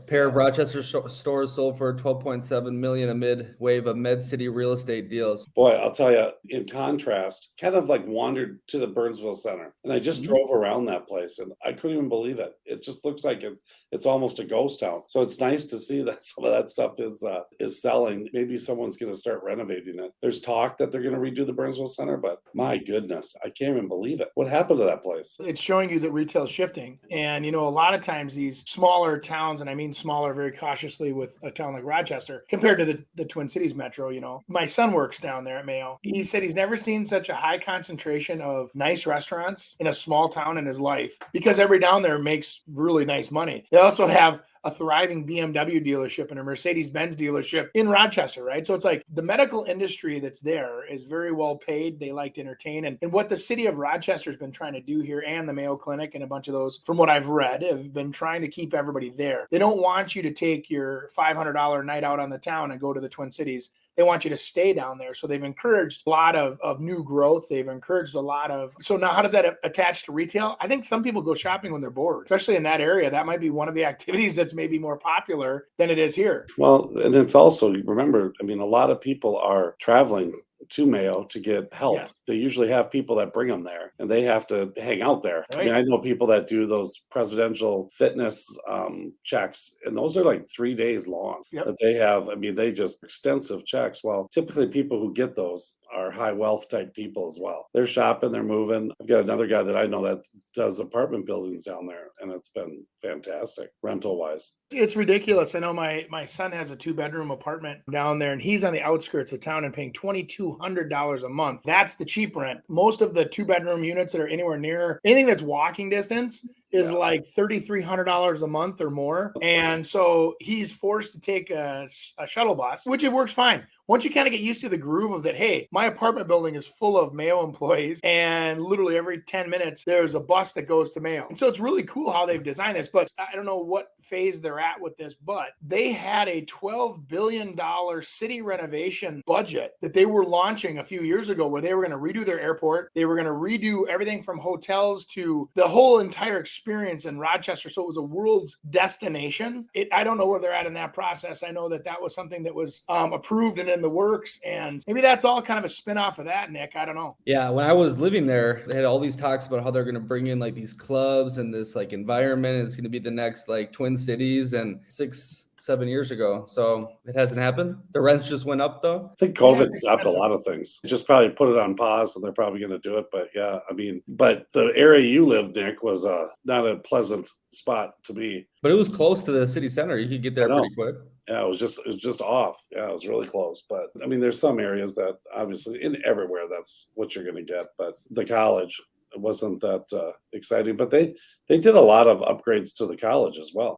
Pair of Rochester stores sold for 12.7 million amid wave of Med City real estate deals. Boy, I'll tell you, in contrast, kind of like wandered to the Burnsville Center, and I just drove around that place, and I couldn't even believe it. It just looks like it's almost a ghost town. So it's nice to see that some of that stuff is selling. Maybe someone's going to start renovating it. There's talk that they're going to redo the Burnsville Center, but my goodness, I can't even believe it. What happened to that place? It's showing you that retail is shifting. And, a lot of times these smaller towns, and I mean smaller very cautiously with a town like Rochester, compared to the Twin Cities metro, my son works down there at Mayo. He said he's never seen such a high concentration of nice restaurants in a small town in his life because everybody down there makes really nice money. They also have a thriving BMW dealership and a Mercedes-Benz dealership in Rochester, right? So it's like the medical industry that's there is very well paid. They like to entertain. And what the city of Rochester has been trying to do here, and the Mayo Clinic and a bunch of those, from what I've read, have been trying to keep everybody there. They don't want you to take your $500 night out on the town and go to the Twin Cities. They want you to stay down there. So they've encouraged a lot of new growth. They've encouraged a lot of, so now how does that attach to retail? I think some people go shopping when they're bored, especially in that area. That might be one of the activities that's maybe more popular than it is here. Well, and it's also, remember, a lot of people are traveling to Mayo to get help. Yes. They usually have people that bring them there, and they have to hang out there. Right. I know people that do those presidential fitness checks, and those are like 3 days long. Yep. That they have. They just extensive checks. Well, typically people who get those are high wealth type people as well. They're shopping, they're moving. I've got another guy that I know that does apartment buildings down there, and it's been fantastic rental wise. It's ridiculous. I know my son has a 2-bedroom apartment down there, and he's on the outskirts of town and paying $2,200 a month. That's the cheap rent. Most of the 2-bedroom units that are anywhere near anything that's walking distance is like $3,300 a month or more. And so he's forced to take a shuttle bus, which it works fine. Once you kind of get used to the groove of that, hey, my apartment building is full of Mayo employees, and literally every 10 minutes, there's a bus that goes to Mayo. And so it's really cool how they've designed this, but I don't know what phase they're at with this, but they had a $12 billion city renovation budget that they were launching a few years ago, where they were going to redo their airport. They were going to redo everything from hotels to the whole entire experience in Rochester. So it was a world's destination. I don't know where they're at in that process. I know that was something that was approved and in the works, and maybe that's all kind of a spin-off of that, Nick. I don't know. Yeah, when I was living there, they had all these talks about how they're going to bring in like these clubs and this like environment, and it's going to be the next like Twin Cities, and 6-7 years ago. So it hasn't happened. The rents just went up though. I think COVID stopped a lot of things. Just probably put it on pause, and they're probably going to do it. But yeah, but the area you lived, Nick, was not a pleasant spot to be. But it was close to the city center. You could get there pretty quick. Yeah, it was just off. Yeah, it was really close. But there's some areas that obviously everywhere that's what you're going to get. But the college, it wasn't that exciting. But they did a lot of upgrades to the college as well.